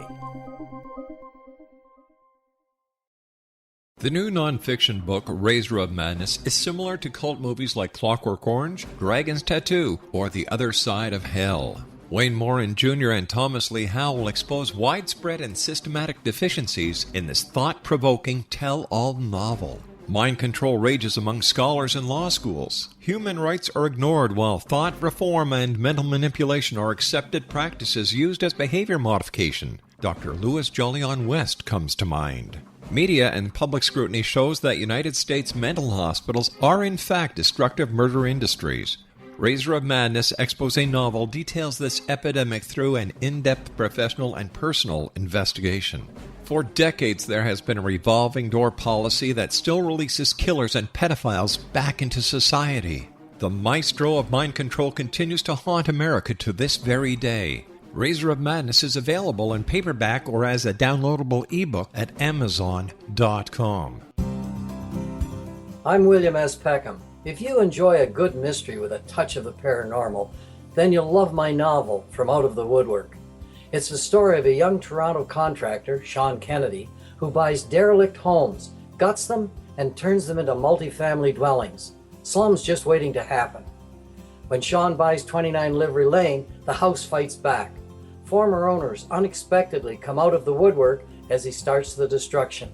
Speaker 3: The new nonfiction book, Razor of Madness, is similar to cult movies like Clockwork Orange, Dragon's Tattoo, or The Other Side of Hell. Wayne Morin Jr. and Thomas Lee Howell will expose widespread and systematic deficiencies in this thought-provoking tell-all novel. Mind control rages among scholars in law schools. Human rights are ignored while thought reform and mental manipulation are accepted practices used as behavior modification. Dr. Louis Jolyon West comes to mind. Media and public scrutiny shows that United States mental hospitals are in fact destructive murder industries. Razor of Madness expose novel details this epidemic through an in-depth professional and personal investigation. For decades, there has been a revolving door policy that still releases killers and pedophiles back into society. The maestro of mind control continues to haunt America to this very day. Razor of Madness is available in paperback or as a downloadable ebook at Amazon.com.
Speaker 7: I'm William S. Peckham. If you enjoy a good mystery with a touch of the paranormal, then you'll love my novel, From Out of the Woodwork. It's the story of a young Toronto contractor, Sean Kennedy, who buys derelict homes, guts them, and turns them into multi-family dwellings. Slums just waiting to happen. When Sean buys 29 Livery Lane, the house fights back. Former owners unexpectedly come out of the woodwork as he starts the destruction.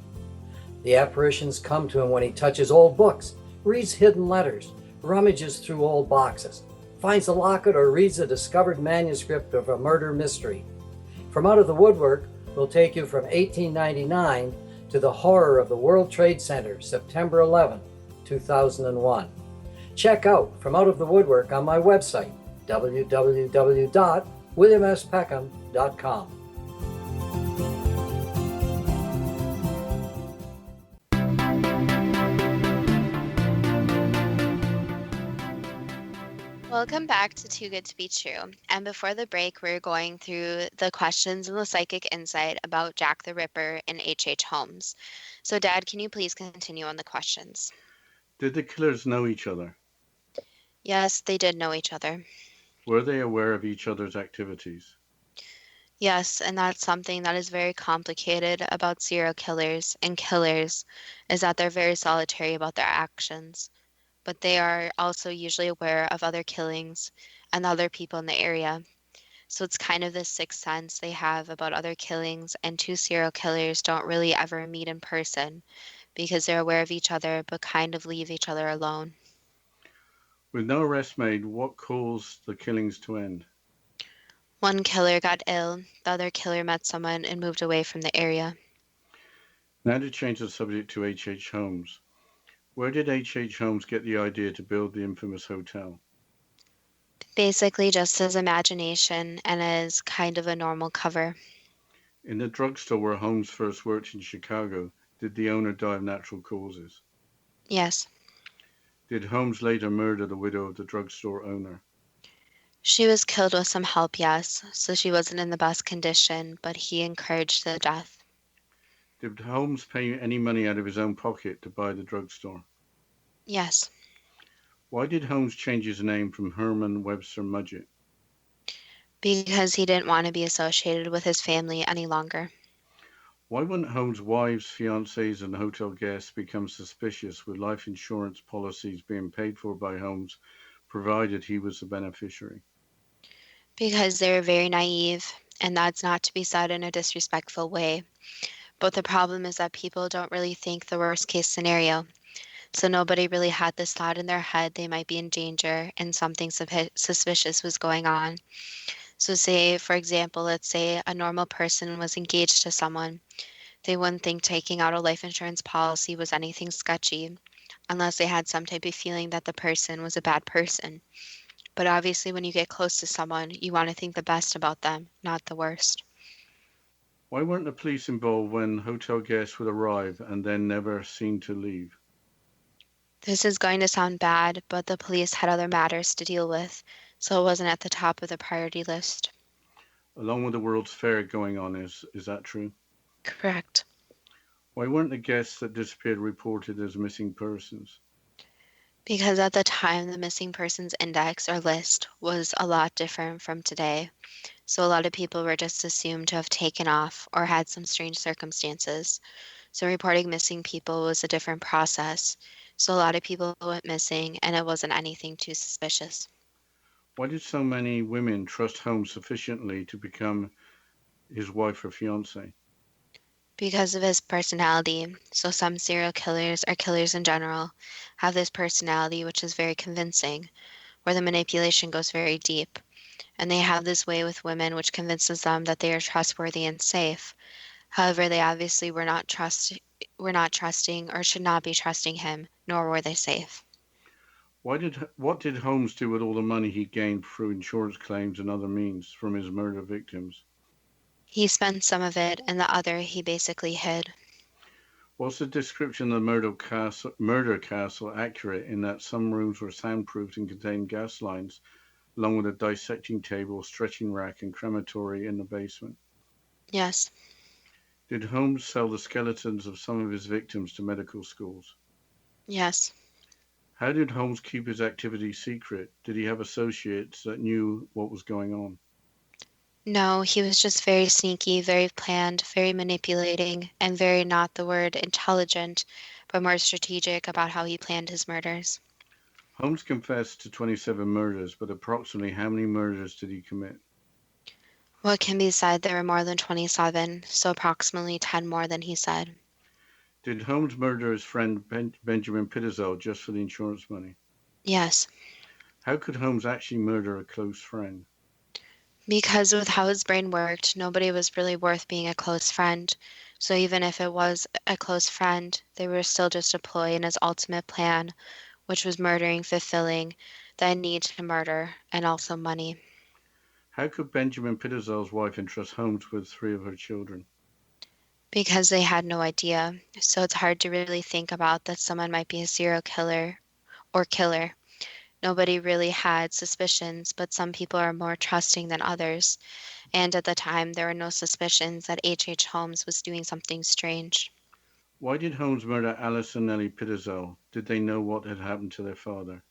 Speaker 7: The apparitions come to him when he touches old books, reads hidden letters, rummages through old boxes, finds a locket, or reads a discovered manuscript of a murder mystery. From Out of the Woodwork will take you from 1899 to the horror of the World Trade Center, September 11, 2001. Check out From Out of the Woodwork on my website, www.williamspeckham.com.
Speaker 1: Welcome back to Too Good to Be True. And before the break, we are going through the questions in the psychic insight about Jack the Ripper and H.H. Holmes. So, Dad, can you please continue on the questions?
Speaker 2: Did the killers know each other?
Speaker 1: Yes, they did know each other.
Speaker 2: Were they aware of each other's activities?
Speaker 1: Yes, and that's something that is very complicated about serial killers and killers, is that they're very solitary about their actions. But they are also usually aware of other killings and other people in the area. So it's kind of this sixth sense they have about other killings, and two serial killers don't really ever meet in person because they're aware of each other but kind of leave each other alone.
Speaker 2: With no arrest made, what caused the killings to end?
Speaker 1: One killer got ill, the other killer met someone and moved away from the area.
Speaker 2: Now to change the subject to H.H. Holmes. Where did H.H. Holmes get the idea to build the infamous hotel?
Speaker 1: Basically just his imagination and as kind of a normal cover.
Speaker 2: In the drugstore where Holmes first worked in Chicago, did the owner die of natural causes?
Speaker 1: Yes.
Speaker 2: Did Holmes later murder the widow of the drugstore owner?
Speaker 1: She was killed with some help, yes, so she wasn't in the best condition, but he encouraged the death.
Speaker 2: Did Holmes pay any money out of his own pocket to buy the drugstore?
Speaker 1: Yes.
Speaker 2: Why did Holmes change his name from Herman Webster Mudgett?
Speaker 1: Because he didn't want to be associated with his family any longer.
Speaker 2: Why wouldn't Holmes' wives, fiancés, and hotel guests become suspicious with life insurance policies being paid for by Holmes, provided he was the beneficiary?
Speaker 1: Because they were very naive, and that's not to be said in a disrespectful way. But the problem is that people don't really think the worst case scenario. So nobody really had this thought in their head they might be in danger and something suspicious was going on. So say, for example, let's say a normal person was engaged to someone. They wouldn't think taking out a life insurance policy was anything sketchy, unless they had some type of feeling that the person was a bad person. But obviously, when you get close to someone, you want to think the best about them, not the worst.
Speaker 2: Why weren't the police involved when hotel guests would arrive and then never seem to leave?
Speaker 1: This is going to sound bad, but the police had other matters to deal with, so it wasn't at the top of the priority list.
Speaker 2: Along with the World's Fair going on, is that true?
Speaker 1: Correct.
Speaker 2: Why weren't the guests that disappeared reported as missing persons?
Speaker 1: Because at the time, the missing persons index or list was a lot different from today. So a lot of people were just assumed to have taken off or had some strange circumstances. So reporting missing people was a different process. So a lot of people went missing and it wasn't anything too suspicious.
Speaker 2: Why did so many women trust Holmes sufficiently to become his wife or fiancée?
Speaker 1: Because of his personality. So some serial killers or killers in general have this personality which is very convincing, where the manipulation goes very deep. And they have this way with women which convinces them that they are trustworthy and safe. However, they obviously were not trusting or should not be trusting him, nor were they safe.
Speaker 2: What did Holmes do with all the money he gained through insurance claims and other means from his murder victims?
Speaker 1: He spent some of it, and the other he basically hid.
Speaker 2: Was the description of the murder castle accurate in that some rooms were soundproofed and contained gas lines, along with a dissecting table, stretching rack, and crematory in the basement?
Speaker 1: Yes.
Speaker 2: Did Holmes sell the skeletons of some of his victims to medical schools?
Speaker 1: Yes.
Speaker 2: How did Holmes keep his activities secret? Did he have associates that knew what was going on?
Speaker 1: No, he was just very sneaky, very planned, very manipulating, and very not the word intelligent, but more strategic about how he planned his murders.
Speaker 2: Holmes confessed to 27 murders, but approximately how many murders did he commit?
Speaker 1: What can be said, there were more than 27, so approximately 10 more than he said.
Speaker 2: Did Holmes murder his friend Benjamin Pitezel just for the insurance money?
Speaker 1: Yes,
Speaker 2: How could Holmes actually murder a close friend?
Speaker 1: because with how his brain worked, nobody was really worth being a close friend. So even if it was a close friend, they were still just a ploy in his ultimate plan, which was murdering, fulfilling the need to murder, and also money.
Speaker 2: How could Benjamin Pitezel's wife entrust Holmes with three of her children?
Speaker 1: Because they had no idea. So it's hard to really think about that someone might be a serial killer or killer. Nobody really had suspicions, but some people are more trusting than others. And at the time, there were no suspicions that H. Holmes was doing something strange.
Speaker 2: Why did Holmes murder Alice and Nellie Pitezel? Did they know what had happened to their father?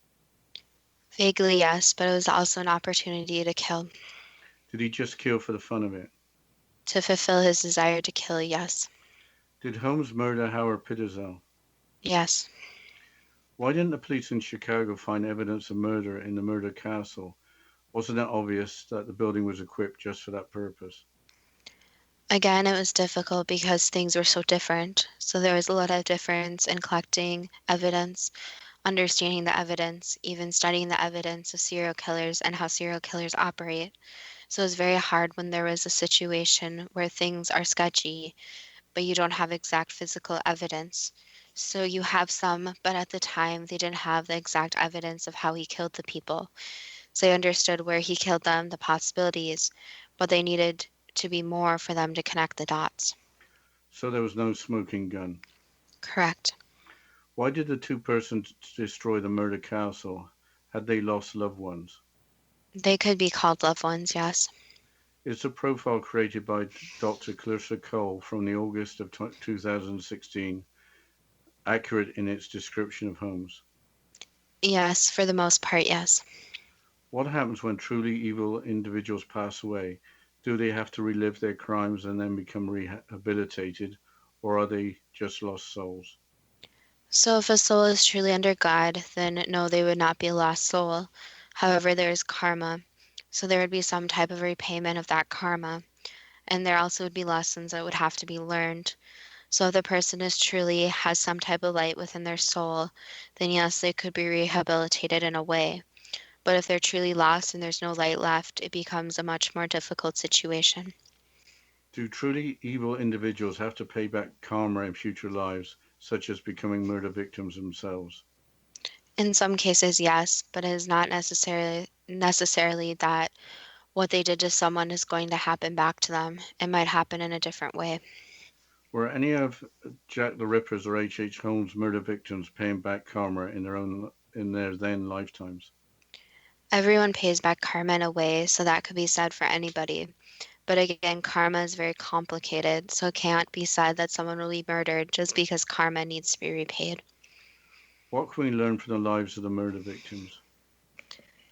Speaker 1: Vaguely, yes, but it was also an opportunity to kill.
Speaker 2: Did he just kill for the fun of it?
Speaker 1: To fulfill his desire to kill, yes.
Speaker 2: Did Holmes murder Howard Pitezel?
Speaker 1: Yes.
Speaker 2: Why didn't the police in Chicago find evidence of murder in the murder castle? Wasn't it obvious that the building was equipped just for that purpose?
Speaker 1: Again, it was difficult because things were so different. So there was a lot of difference in collecting evidence, understanding the evidence, even studying the evidence of serial killers and how serial killers operate. So it was very hard when there was a situation where things are sketchy, but you don't have exact physical evidence. So you have some, but at the time they didn't have the exact evidence of how he killed the people. So they understood where he killed them, the possibilities, but they needed to be more for them to connect the dots.
Speaker 2: So there was no smoking gun.
Speaker 1: Correct.
Speaker 2: Why did the two persons destroy the murder castle? Had they lost loved ones?
Speaker 1: They could be called loved ones, yes.
Speaker 2: Is the profile created by Dr. Clarissa Cole from the August of 2016 accurate in its description of Holmes?
Speaker 1: Yes, for the most part, yes.
Speaker 2: What happens when truly evil individuals pass away? Do they have to relive their crimes and then become rehabilitated, or are they just lost souls?
Speaker 1: So if a soul is truly under God, then no, they would not be a lost soul. However, there is karma. So there would be some type of repayment of that karma. And there also would be lessons that would have to be learned. So if the person is truly has some type of light within their soul, then yes, they could be rehabilitated in a way. But if they're truly lost and there's no light left, it becomes a much more difficult situation.
Speaker 2: Do truly evil individuals have to pay back karma in future lives, such as becoming murder victims themselves?
Speaker 1: In some cases, yes, but it is not necessarily that what they did to someone is going to happen back to them. It might happen in a different way.
Speaker 2: Were any of Jack the Ripper's or H. Holmes' murder victims paying back karma in their then lifetimes?
Speaker 1: Everyone pays back karma in a way, so that could be said for anybody. But again, karma is very complicated, so it can't be said that someone will be murdered just because karma needs to be repaid.
Speaker 2: What can we learn from the lives of the murder victims?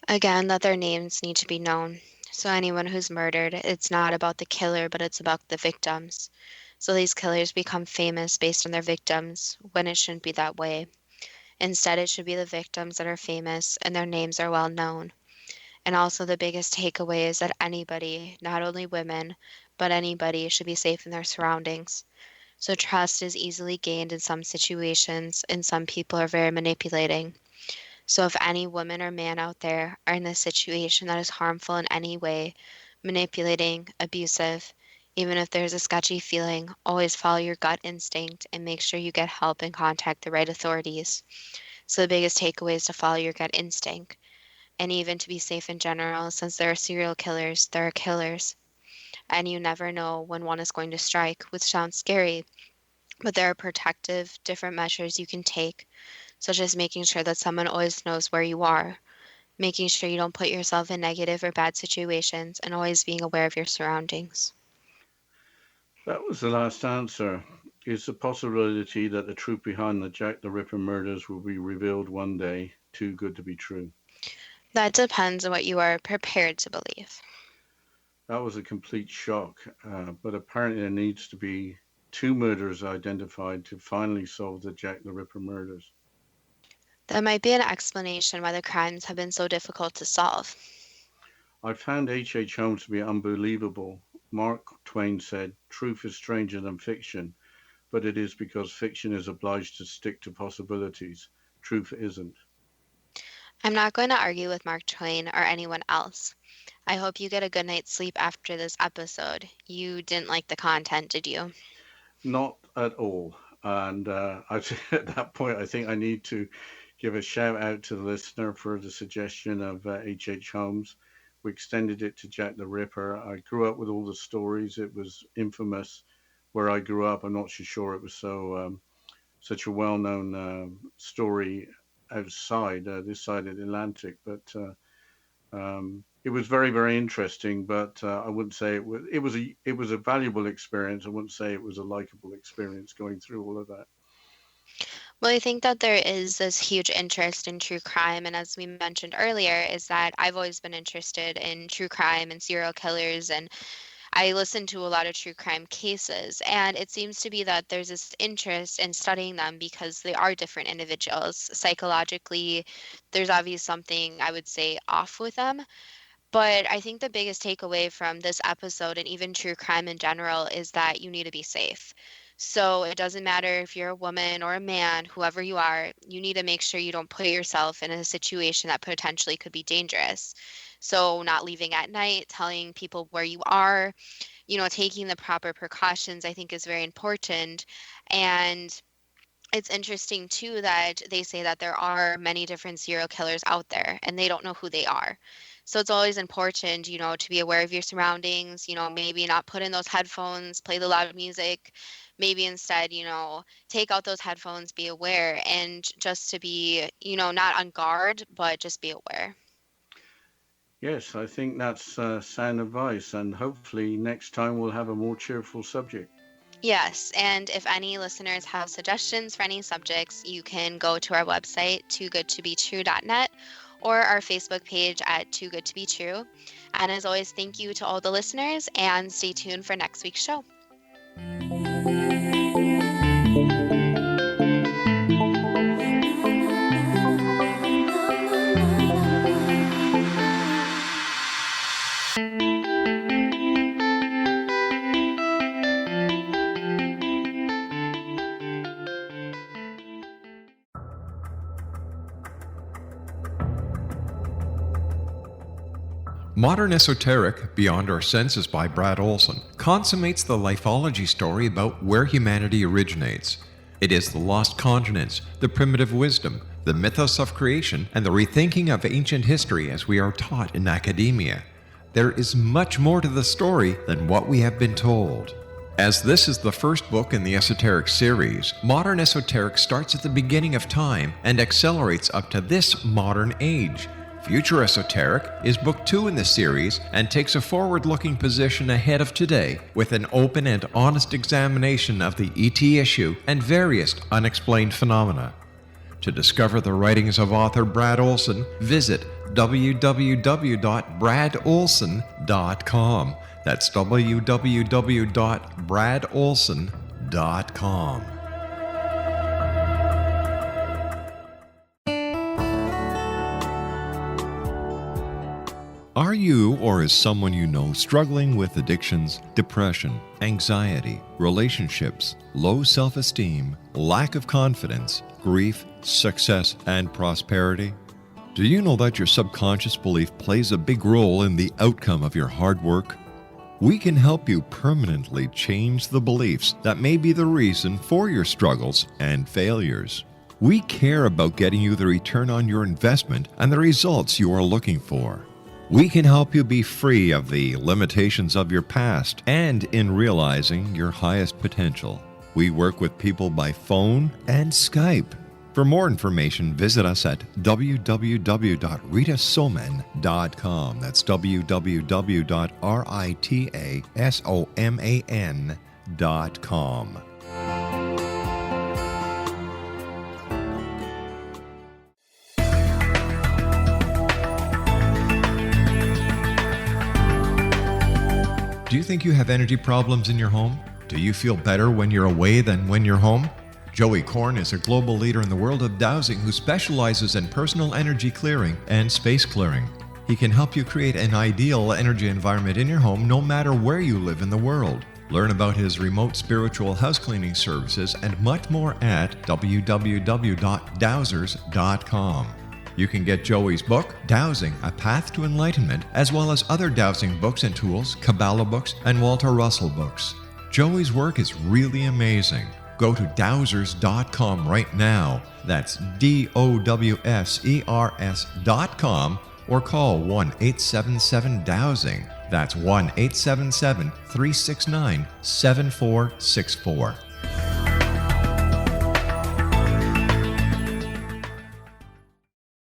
Speaker 1: Again, that their names need to be known. So anyone who's murdered, it's not about the killer, but it's about the victims. So these killers become famous based on their victims when it shouldn't be that way. Instead, it should be the victims that are famous and their names are well known. And also, the biggest takeaway is that anybody, not only women, but anybody, should be safe in their surroundings. So, trust is easily gained in some situations, and some people are very manipulating. So, if any woman or man out there are in a situation that is harmful in any way, manipulating, abusive, even if there's a sketchy feeling, always follow your gut instinct and make sure you get help and contact the right authorities. So, the biggest takeaway is to follow your gut instinct and even to be safe in general, since there are serial killers, there are killers, and you never know when one is going to strike, which sounds scary, but there are protective, different measures you can take, such as making sure that someone always knows where you are, making sure you don't put yourself in negative or bad situations, and always being aware of your surroundings.
Speaker 2: That was the last answer. Is the possibility that the truth behind the Jack the Ripper murders will be revealed one day too good to be true?
Speaker 1: That depends on what you are prepared to believe.
Speaker 2: That was a complete shock, but apparently there needs to be two murderers identified to finally solve the Jack the Ripper murders.
Speaker 1: That might be an explanation why the crimes have been so difficult to solve.
Speaker 2: I found H. Holmes to be unbelievable. Mark Twain said, "Truth is stranger than fiction." but it is because fiction is obliged to stick to possibilities. Truth isn't.
Speaker 1: I'm not going to argue with Mark Twain or anyone else. I hope you get a good night's sleep after this episode. You didn't like the content, did you?
Speaker 2: Not at all. And at that point, I think I need to give a shout out to the listener for the suggestion of H. Holmes. We extended it to Jack the Ripper. I grew up with all the stories. It was infamous where I grew up. I'm not so sure it was such a well-known story outside this side of the Atlantic, but it was very, very interesting. But I wouldn't say it was. It was a valuable experience. I wouldn't say it was a likable experience going through all of that.
Speaker 1: Well, I think that there is this huge interest in true crime. And as we mentioned earlier, is that I've always been interested in true crime and serial killers. And I listen to a lot of true crime cases. And it seems to be that there's this interest in studying them because they are different individuals. Psychologically, there's obviously something I would say off with them. But I think the biggest takeaway from this episode and even true crime in general is that you need to be safe. So it doesn't matter if you're a woman or a man, whoever you are, you need to make sure you don't put yourself in a situation that potentially could be dangerous. So not leaving at night, telling people where you are, taking the proper precautions, I think is very important. And it's interesting too that they say that there are many different serial killers out there and they don't know who they are. So it's always important, to be aware of your surroundings, maybe not put in those headphones, play the loud music, maybe instead, take out those headphones, be aware, and just to be, not on guard, but just be aware.
Speaker 2: Yes, I think that's sound advice, and hopefully next time we'll have a more cheerful subject.
Speaker 1: Yes, and if any listeners have suggestions for any subjects, you can go to our website, toogoodtobetrue.net, or our Facebook page at Too Good to Be True. And as always, thank you to all the listeners, and stay tuned for next week's show.
Speaker 3: Modern Esoteric, Beyond Our Senses by Brad Olson, consummates the lifeology story about where humanity originates. It is the lost continents, the primitive wisdom, the mythos of creation, and the rethinking of ancient history as we are taught in academia. There is much more to the story than what we have been told. As this is the first book in the Esoteric series, Modern Esoteric starts at the beginning of time and accelerates up to this modern age. Future Esoteric is book 2 in the series and takes a forward-looking position ahead of today with an open and honest examination of the ET issue and various unexplained phenomena. To discover the writings of author Brad Olson, visit www.bradolson.com. That's www.bradolson.com. Are you or is someone you know struggling with addictions, depression, anxiety, relationships, low self-esteem, lack of confidence, grief, success, and prosperity? Do you know that your subconscious belief plays a big role in the outcome of your hard work? We can help you permanently change the beliefs that may be the reason for your struggles and failures. We care about getting you the return on your investment and the results you are looking for. We can help you be free of the limitations of your past and in realizing your highest potential. We work with people by phone and Skype. For more information, visit us at www.ritasoman.com. That's www.ritasoman.com. Do you think you have energy problems in your home? Do you feel better when you're away than when you're home? Joey Korn is a global leader in the world of dowsing who specializes in personal energy clearing and space clearing. He can help you create an ideal energy environment in your home no matter where you live in the world. Learn about his remote spiritual house cleaning services and much more at www.dowsers.com. You can get Joey's book, Dowsing, A Path to Enlightenment, as well as other dowsing books and tools, Kabbalah books, and Walter Russell books. Joey's work is really amazing. Go to dowsers.com right now. That's DOWSERS.com or call 1-877-DOWSING. That's 1-877-369-7464.